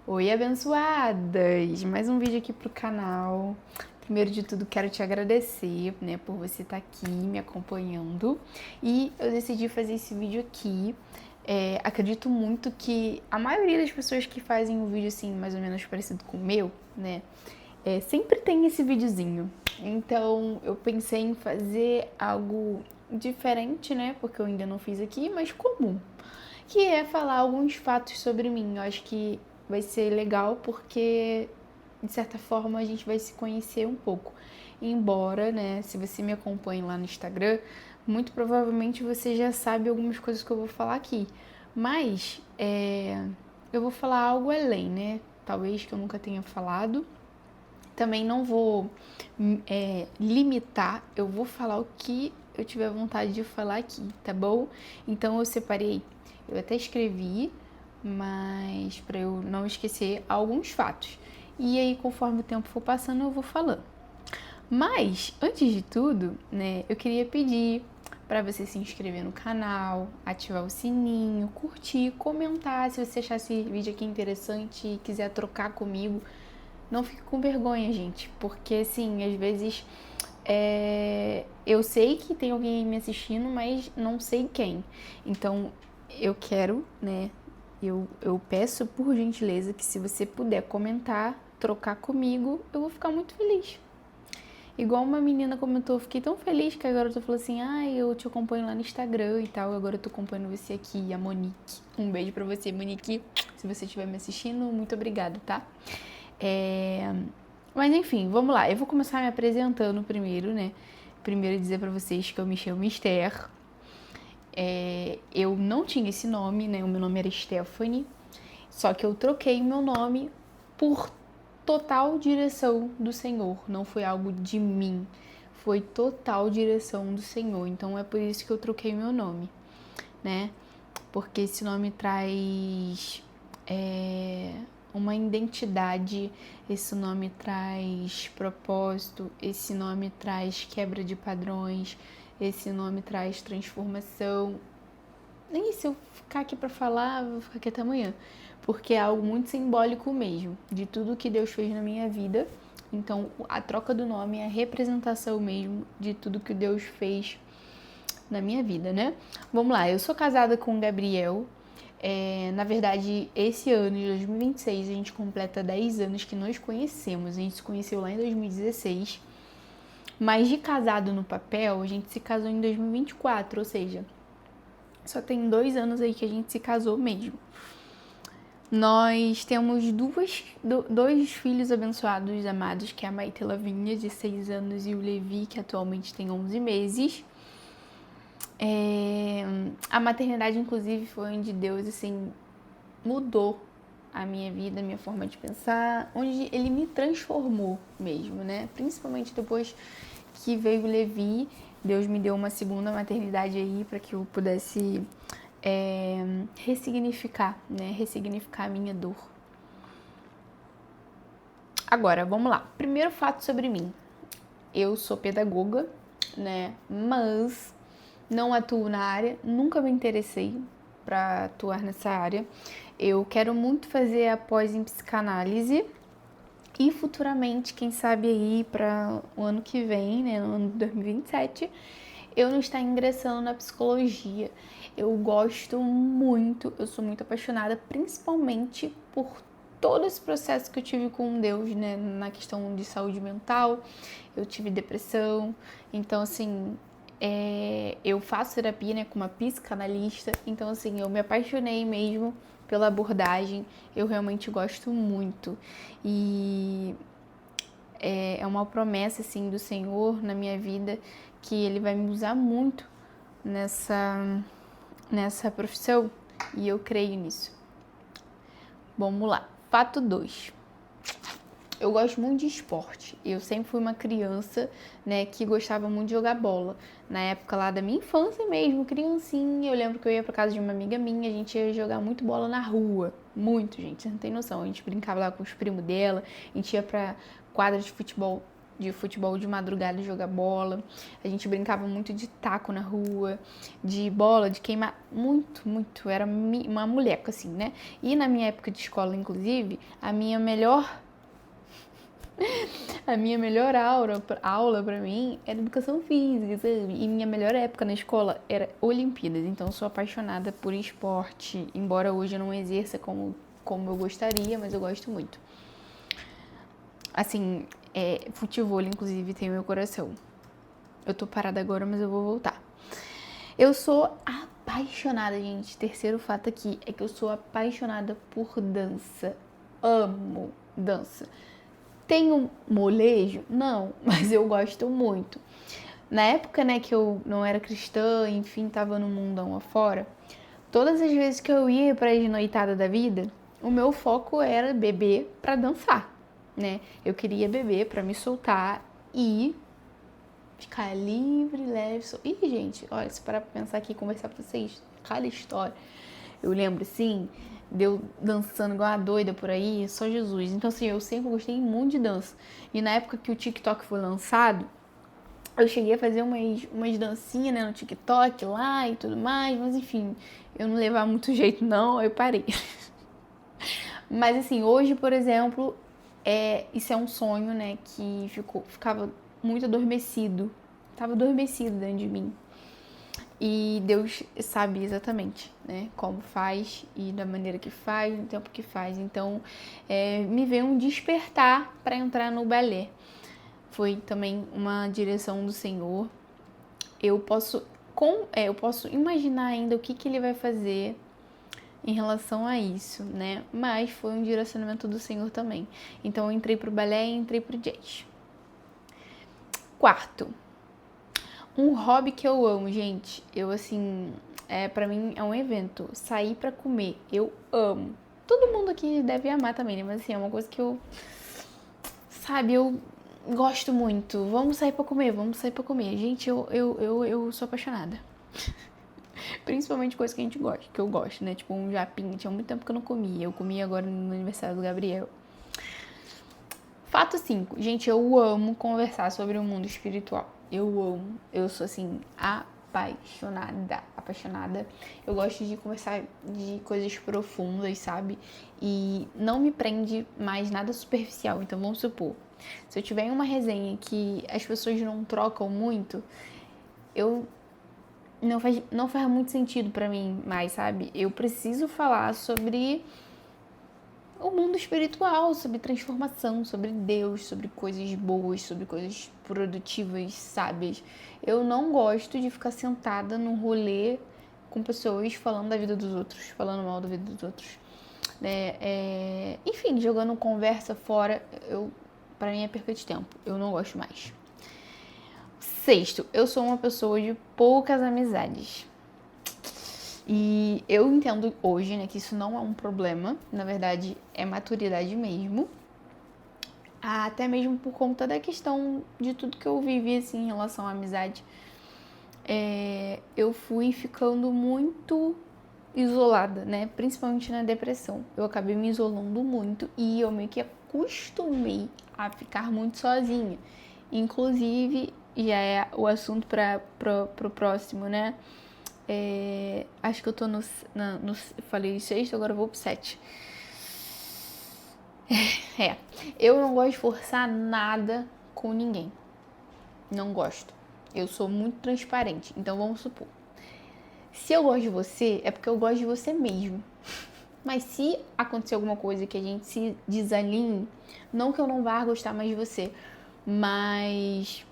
Oi, abençoadas! Mais um vídeo aqui pro canal. Primeiro de tudo, quero te agradecer, né, por você estar aqui me acompanhando. E eu decidi fazer esse vídeo aqui. Acredito muito que a maioria das pessoas que fazem um vídeo assim, mais ou menos parecido com o meu, né, sempre tem esse videozinho. Então, eu pensei em fazer algo diferente, né, porque eu ainda não fiz aqui, mas comum, que é falar alguns fatos sobre mim. Eu acho que vai ser legal porque, de certa forma, a gente vai se conhecer um pouco. Embora, né, se você me acompanha lá no Instagram, muito provavelmente você já sabe algumas coisas que eu vou falar aqui. Mas, eu vou falar algo além, né? Talvez que eu nunca tenha falado. Também não vou limitar, eu vou falar o que eu tiver vontade de falar aqui, tá bom? Então eu separei, eu até escrevi, mas para eu não esquecer alguns fatos. E aí, conforme o tempo for passando, eu vou falando. Mas, antes de tudo, né, eu queria pedir para você se inscrever no canal, ativar o sininho, curtir, comentar se você achar esse vídeo aqui interessante e quiser trocar comigo. Não fique com vergonha, gente, porque assim, às vezes eu sei que tem alguém me assistindo, mas não sei quem. Então, eu quero, né? Eu peço por gentileza que se você puder comentar, trocar comigo, eu vou ficar muito feliz. Igual uma menina comentou, fiquei tão feliz que a garota falou assim: eu te acompanho lá no Instagram e tal, agora eu tô acompanhando você aqui, a Monique. Um beijo pra você, Monique. Se você estiver me assistindo, muito obrigada, tá? Mas enfim, vamos lá. Eu vou começar me apresentando primeiro, né? Primeiro dizer pra vocês que eu me chamo Esther. Eu não tinha esse nome, né? O meu nome era Stephanie. Só que eu troquei meu nome por total direção do Senhor. Não foi algo de mim. Foi total direção do Senhor. Então é por isso que eu troquei meu nome, né? Porque esse nome traz uma identidade, esse nome traz propósito, esse nome traz quebra de padrões, esse nome traz transformação. Nem se eu ficar aqui para falar, vou ficar aqui até amanhã, porque é algo muito simbólico mesmo, de tudo que Deus fez na minha vida. Então, a troca do nome é a representação mesmo de tudo que Deus fez na minha vida, né? Vamos lá, eu sou casada com o Gabriel. Na verdade, esse ano de 2026 a gente completa 10 anos que nós conhecemos. A gente se conheceu lá em 2016. Mas de casado no papel, a gente se casou em 2024, ou seja, só tem 2 anos aí que a gente se casou mesmo. Nós temos dois filhos abençoados, amados, que é a Maite Lavinha, de 6 anos, e o Levi, que atualmente tem 11 meses. A maternidade, inclusive, foi onde Deus, assim, mudou a minha vida, a minha forma de pensar, onde ele me transformou mesmo, né? Principalmente depois que veio o Levi, Deus me deu uma segunda maternidade aí para que eu pudesse ressignificar, né? Ressignificar a minha dor. Agora, vamos lá. Primeiro fato sobre mim. Eu sou pedagoga, né? Mas não atuo na área, nunca me interessei para atuar nessa área. Eu quero muito fazer a pós em psicanálise e futuramente, quem sabe aí para o ano que vem, né, no ano de 2027, eu não estar ingressando na psicologia. Eu gosto muito, eu sou muito apaixonada, principalmente por todo esse processo que eu tive com Deus, né, na questão de saúde mental. Eu tive depressão, então assim, eu faço terapia, né, com uma psicanalista, então assim, eu me apaixonei mesmo pela abordagem, eu realmente gosto muito. E é uma promessa, assim, do Senhor na minha vida, que Ele vai me usar muito nessa profissão, e eu creio nisso. Vamos lá. Fato 2. Eu gosto muito de esporte. Eu sempre fui uma criança, né, que gostava muito de jogar bola. Na época lá da minha infância mesmo, criancinha, eu lembro que eu ia pra casa de uma amiga minha, a gente ia jogar muito bola na rua. Muito, gente, você não tem noção. A gente brincava lá com os primos dela, a gente ia pra quadra de futebol de futebol de madrugada, jogar bola. A gente brincava muito de taco na rua, de bola, de queimar. Muito, muito. Era uma moleca, assim, né? E na minha época de escola, inclusive, a minha melhor aula pra mim era educação física, sabe? E minha melhor época na escola era Olimpíadas. Então eu sou apaixonada por esporte, embora hoje eu não exerça como eu gostaria, mas eu gosto muito. Assim, futebol, inclusive, tem meu coração. Eu tô parada agora, mas eu vou voltar. Eu sou apaixonada, gente. Terceiro fato aqui é que eu sou apaixonada por dança. Amo dança. Tenho molejo? Não, mas eu gosto muito. Na época, né, que eu não era cristã, enfim, tava no mundão afora, todas as vezes que eu ia pra noitada da vida, o meu foco era beber pra dançar, né? Eu queria beber pra me soltar e ficar livre, leve. Ih, gente, olha, se parar pra pensar aqui e conversar com vocês, cada história. Eu lembro, assim, de eu dançando igual uma doida por aí, só Jesus. Então, assim, eu sempre gostei muito de dança. E na época que o TikTok foi lançado, eu cheguei a fazer umas dancinhas, né, no TikTok lá e tudo mais, mas enfim, eu não levava muito jeito não, eu parei. Mas assim, hoje, por exemplo, isso é um sonho, né, que ficava muito adormecido. Tava adormecido dentro de mim. E Deus sabe exatamente, né, como faz e da maneira que faz, no tempo que faz. Então, me veio um despertar para entrar no balé. Foi também uma direção do Senhor. Eu posso imaginar ainda o que Ele vai fazer em relação a isso, né? Mas foi um direcionamento do Senhor também. Então, eu entrei pro balé e entrei pro jazz. Quarto, um hobby que eu amo, gente. Eu, assim, pra mim é um evento. Sair pra comer, eu amo. Todo mundo aqui deve amar também, né? Mas, assim, é uma coisa que eu gosto muito. Vamos sair pra comer, vamos sair pra comer. Gente, eu sou apaixonada. Principalmente coisa que a gente gosta, que eu gosto, né? Tipo um japinha. Tinha muito tempo que eu não comia. Eu comi agora no aniversário do Gabriel. Fato 5. Gente, eu amo conversar sobre o mundo espiritual. Eu amo. Eu sou, assim, apaixonada. Eu gosto de conversar de coisas profundas, sabe? E não me prende mais nada superficial. Então, vamos supor, se eu tiver em uma resenha que as pessoas não trocam muito, não faz muito sentido pra mim mais, sabe? Eu preciso falar sobre o mundo espiritual, sobre transformação, sobre Deus, sobre coisas boas, sobre coisas produtivas, sábias. Eu não gosto de ficar sentada num rolê com pessoas falando da vida dos outros, falando mal da vida dos outros. Enfim, jogando conversa fora, pra mim é perca de tempo. Eu não gosto mais. Sexto, eu sou uma pessoa de poucas amizades. E eu entendo hoje, né, que isso não é um problema. Na verdade, é maturidade mesmo. Até mesmo por conta da questão de tudo que eu vivi, assim, em relação à amizade. Eu fui ficando muito isolada, né? Principalmente na depressão. Eu acabei me isolando muito e eu meio que acostumei a ficar muito sozinha. Inclusive, já é o assunto pro próximo, né? Acho que eu tô falei 6, agora eu vou pro 7. Eu não gosto de forçar nada com ninguém. Não gosto. Eu sou muito transparente. Então vamos supor, se eu gosto de você, é porque eu gosto de você mesmo. Mas se acontecer alguma coisa que a gente se desalinhe, não que eu não vá gostar mais de você, mas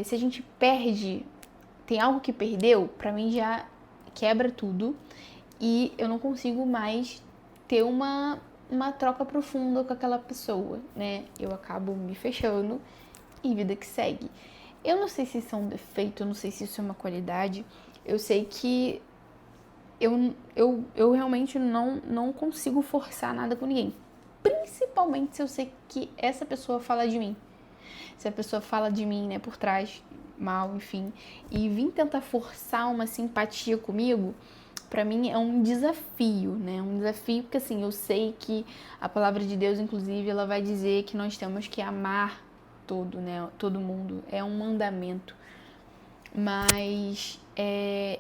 se a gente tem algo que perdeu, pra mim já quebra tudo e eu não consigo mais ter uma troca profunda com aquela pessoa, né? Eu acabo me fechando e vida que segue. Eu não sei se isso é um defeito, eu não sei se isso é uma qualidade. Eu sei que eu realmente não consigo forçar nada com ninguém. Principalmente se eu sei que essa pessoa fala de mim. Se a pessoa fala de mim, né, por trás, mal, enfim, e vir tentar forçar uma simpatia comigo, pra mim é um desafio, né? Um desafio porque, assim, eu sei que a palavra de Deus, inclusive, ela vai dizer que nós temos que amar todo, né? Todo mundo. É um mandamento. Mas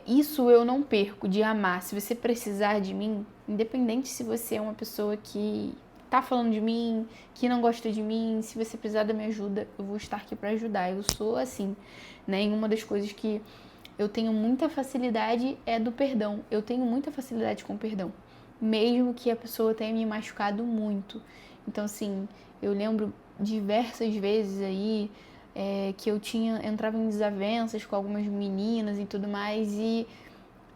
isso eu não perco de amar. Se você precisar de mim, independente se você é uma pessoa que tá falando de mim, que não gosta de mim, se você precisar da minha ajuda, eu vou estar aqui para ajudar. Eu sou assim, né? E uma das coisas que eu tenho muita facilidade é do perdão. Eu tenho muita facilidade com o perdão, mesmo que a pessoa tenha me machucado muito. Então, assim, eu lembro diversas vezes aí que eu entrava em desavenças com algumas meninas e tudo mais, e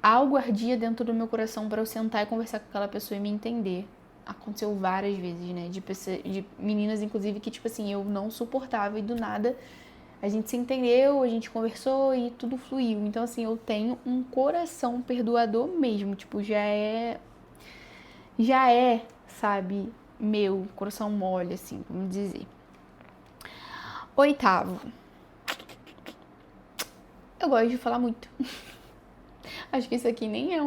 algo ardia dentro do meu coração para eu sentar e conversar com aquela pessoa e me entender. Aconteceu várias vezes, né? De meninas, inclusive, que, tipo assim, eu não suportava e do nada a gente se entendeu, a gente conversou e tudo fluiu. Então, assim, eu tenho um coração perdoador mesmo. Tipo, sabe, meu coração mole, assim, vamos dizer. Oitavo. Eu gosto de falar muito. Acho que isso aqui nem é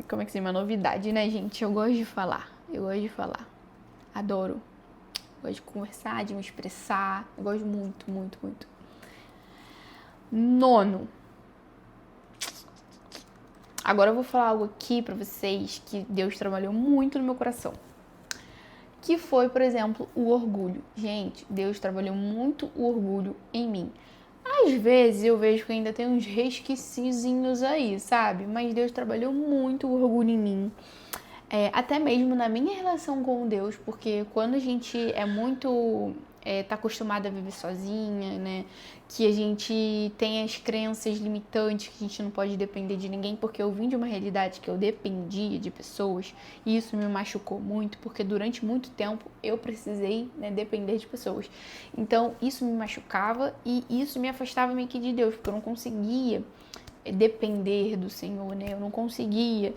como é que se chama? Novidade, né, gente? Eu gosto de falar. Adoro. Gosto de conversar, de me expressar. Eu gosto muito, muito, muito. Nono. Agora eu vou falar algo aqui pra vocês que Deus trabalhou muito no meu coração. Que foi, por exemplo, o orgulho. Gente, Deus trabalhou muito o orgulho em mim. Às vezes eu vejo que ainda tem uns resquicizinhos aí, sabe? Mas Deus trabalhou muito o orgulho em mim. Até mesmo na minha relação com Deus, porque quando a gente tá acostumada a viver sozinha, né? Que a gente tem as crenças limitantes, que a gente não pode depender de ninguém, porque eu vim de uma realidade que eu dependia de pessoas, e isso me machucou muito, porque durante muito tempo eu precisei, né, depender de pessoas. Então isso me machucava e isso me afastava meio que de Deus, porque eu não conseguia depender do Senhor, né? Eu não conseguia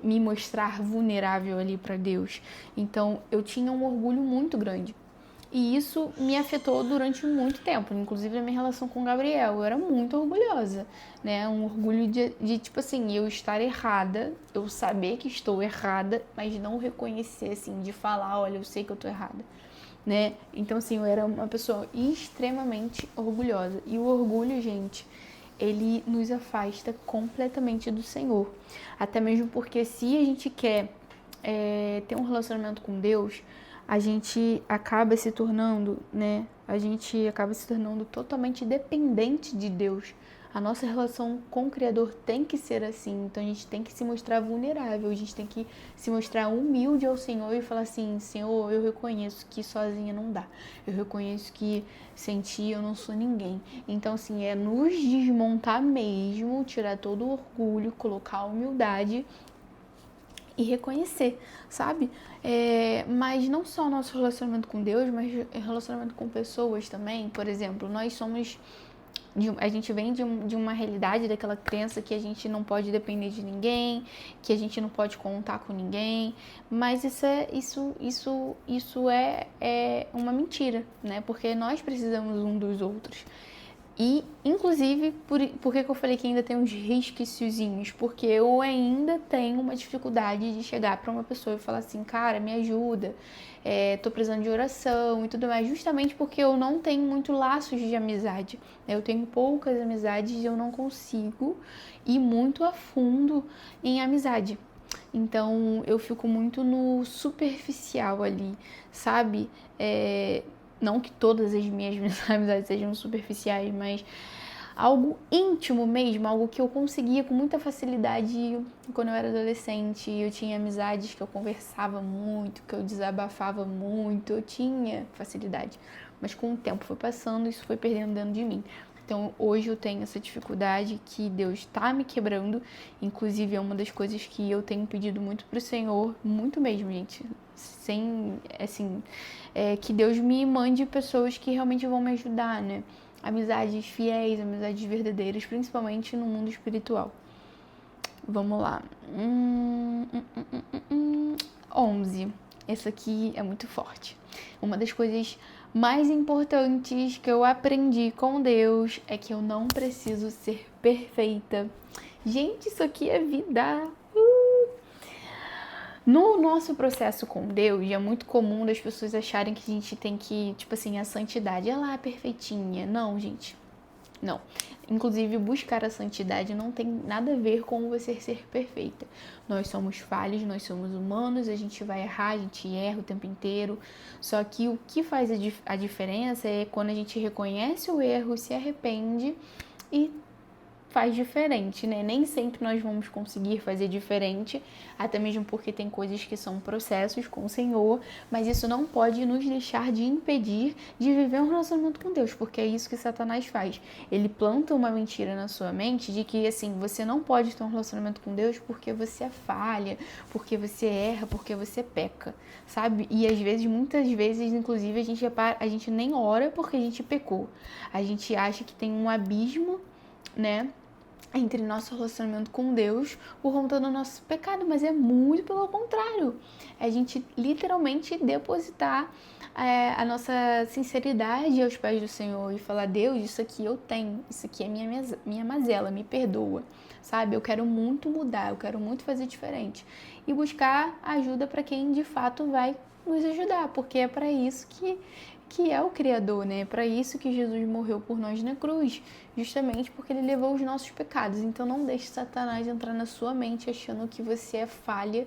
me mostrar vulnerável ali para Deus. Então eu tinha um orgulho muito grande. E isso me afetou durante muito tempo, inclusive na minha relação com o Gabriel. Eu era muito orgulhosa, né? Um orgulho de tipo assim, eu estar errada, eu saber que estou errada, mas não reconhecer, assim, de falar, olha, eu sei que eu tô errada, né? Então, assim, eu era uma pessoa extremamente orgulhosa. E o orgulho, gente, ele nos afasta completamente do Senhor. Até mesmo porque se a gente quer ter um relacionamento com Deus, a gente acaba se tornando, né? A gente acaba se tornando totalmente dependente de Deus. A nossa relação com o Criador tem que ser assim. Então a gente tem que se mostrar vulnerável, a gente tem que se mostrar humilde ao Senhor e falar assim: Senhor, eu reconheço que sozinha não dá. Eu reconheço que sem ti eu não sou ninguém. Então, assim, é nos desmontar mesmo, tirar todo o orgulho, colocar a humildade e reconhecer, sabe? Mas não só o nosso relacionamento com Deus, mas relacionamento com pessoas também. Por exemplo, a gente vem de uma realidade daquela crença que a gente não pode depender de ninguém, que a gente não pode contar com ninguém, mas isso é uma mentira, né? Porque nós precisamos um dos outros. E, inclusive, por que eu falei que ainda tem uns resquiciozinhos? Porque eu ainda tenho uma dificuldade de chegar para uma pessoa e falar assim, cara, me ajuda, tô precisando de oração e tudo mais, justamente porque eu não tenho muito laços de amizade. Eu tenho poucas amizades e eu não consigo ir muito a fundo em amizade. Então, eu fico muito no superficial ali, sabe? Não que todas as minhas amizades sejam superficiais, mas algo íntimo mesmo, algo que eu conseguia com muita facilidade quando eu era adolescente. Eu tinha amizades que eu conversava muito, que eu desabafava muito, eu tinha facilidade. Mas com o tempo foi passando, isso foi perdendo dentro de mim. Então hoje eu tenho essa dificuldade que Deus está me quebrando. Inclusive é uma das coisas que eu tenho pedido muito pro Senhor, muito mesmo, gente. Que Deus me mande pessoas que realmente vão me ajudar, né? Amizades fiéis, amizades verdadeiras, principalmente no mundo espiritual. Vamos lá. 11. Essa aqui é muito forte. Uma das coisas mais importantes que eu aprendi com Deus é que eu não preciso ser perfeita. Gente, isso aqui é vida. No nosso processo com Deus, é muito comum das pessoas acharem que a gente tem que, tipo assim, a santidade, ela é perfeitinha. Não, gente. Não. Inclusive, buscar a santidade não tem nada a ver com você ser perfeita. Nós somos falhos, nós somos humanos, a gente vai errar, a gente erra o tempo inteiro. Só que o que faz a diferença é quando a gente reconhece o erro, se arrepende e faz diferente, né? Nem sempre nós vamos conseguir fazer diferente, até mesmo porque tem coisas que são processos com o Senhor, mas isso não pode nos deixar de impedir de viver um relacionamento com Deus, porque é isso que Satanás faz. Ele planta uma mentira na sua mente de que, assim, você não pode ter um relacionamento com Deus porque você é falha, porque você erra, porque você peca, sabe? E às vezes, muitas vezes, inclusive, a gente nem ora porque a gente pecou. A gente acha que tem um abismo, né, entre nosso relacionamento com Deus por conta do nosso pecado, mas é muito pelo contrário. É a gente literalmente depositar a nossa sinceridade aos pés do Senhor e falar: Deus, isso aqui eu tenho, isso aqui é minha mazela, me perdoa, sabe? Eu quero muito mudar, eu quero muito fazer diferente. E buscar ajuda para quem de fato vai nos ajudar, porque é para isso que é o Criador, né? É para isso que Jesus morreu por nós na cruz, justamente porque ele levou os nossos pecados. Então não deixe Satanás entrar na sua mente achando que você é falha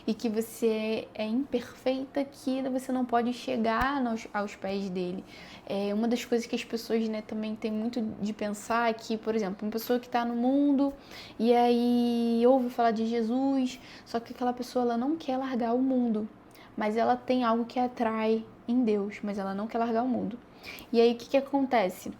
e que você é imperfeita, que você não pode chegar aos pés dele. É uma das coisas que as pessoas, né, também tem muito de pensar que, por exemplo, uma pessoa que está no mundo e aí ouve falar de Jesus, só que aquela pessoa ela não quer largar o mundo, mas ela tem algo que atrai em Deus, mas ela não quer largar o mundo. E aí o que acontece?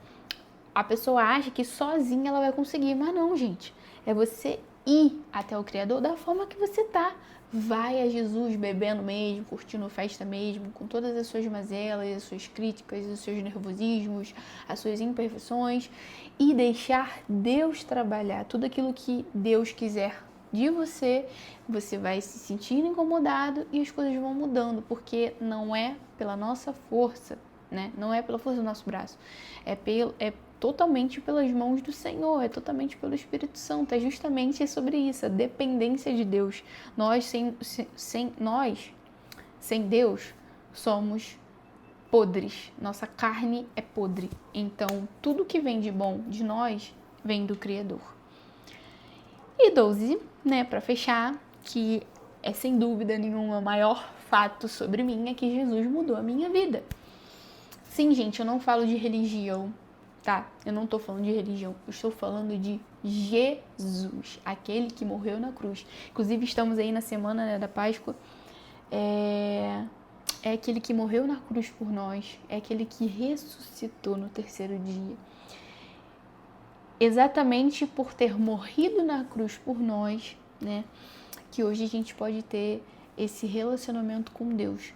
A pessoa acha que sozinha ela vai conseguir, mas não, gente. É você ir até o Criador da forma que você tá. Vai a Jesus bebendo mesmo, curtindo festa mesmo, com todas as suas mazelas, as suas críticas, os seus nervosismos, as suas imperfeições, e deixar Deus trabalhar tudo aquilo que Deus quiser de você. Você vai se sentindo incomodado e as coisas vão mudando, porque não é pela nossa força, né? Não é pela força do nosso braço, é totalmente pelas mãos do Senhor, é totalmente pelo Espírito Santo, é justamente sobre isso, a dependência de Deus. Nós sem Deus somos podres, nossa carne é podre. Então, tudo que vem de bom de nós vem do Criador. E 12, né, para fechar, que é sem dúvida nenhuma o maior fato sobre mim, é que Jesus mudou a minha vida. Sim, gente, eu não falo de religião, tá? Eu não tô falando de religião, eu estou falando de Jesus, aquele que morreu na cruz. Inclusive, estamos aí na semana, né, da Páscoa. É aquele que morreu na cruz por nós, é aquele que ressuscitou no terceiro dia. Exatamente por ter morrido na cruz por nós, né, que hoje a gente pode ter esse relacionamento com Deus,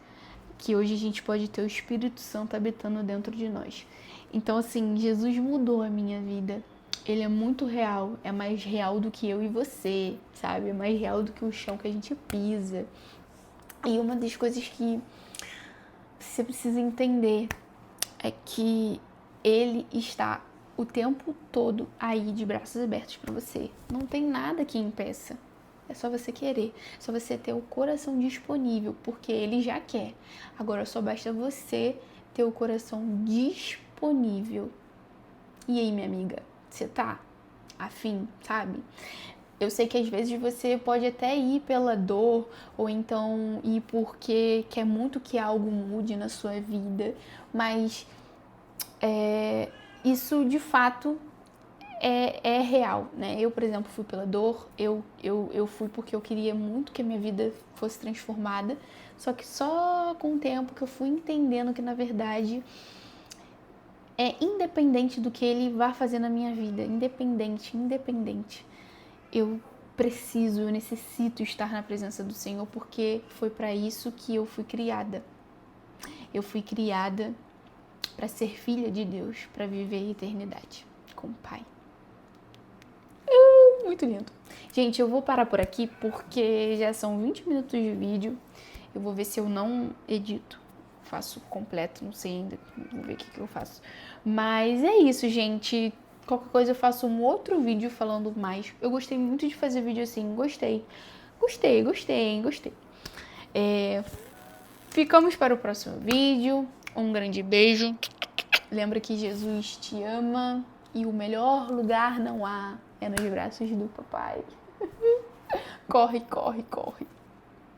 que hoje a gente pode ter o Espírito Santo habitando dentro de nós. Então, assim, Jesus mudou a minha vida. Ele é muito real, é mais real do que eu e você, sabe? É mais real do que o chão que a gente pisa. E uma das coisas que você precisa entender é que ele está o tempo todo aí de braços abertos para você. Não tem nada que impeça. É só você querer, é só você ter o coração disponível, porque ele já quer. Agora só basta você ter o coração disponível. E aí, minha amiga, você tá afim, sabe? Eu sei que às vezes você pode até ir pela dor, ou então ir porque quer muito que algo mude na sua vida, mas isso de fato é real, né? Eu, por exemplo, fui pela dor, eu fui porque eu queria muito que a minha vida fosse transformada, só que só com o tempo que eu fui entendendo que, na verdade, é independente do que ele vá fazer na minha vida, independente, eu necessito estar na presença do Senhor, porque foi para isso que eu fui criada. Eu fui criada para ser filha de Deus, para viver a eternidade com o Pai. Muito lindo. Gente, eu vou parar por aqui porque já são 20 minutos de vídeo. Eu vou ver se eu não edito. Faço completo, não sei ainda. Vou ver o que eu faço. Mas é isso, gente. Qualquer coisa eu faço um outro vídeo falando mais. Eu gostei muito de fazer vídeo assim. Gostei. Ficamos para o próximo vídeo. Um grande beijo. Lembra que Jesus te ama e o melhor lugar não há, é nos braços do papai. Corre, corre, corre.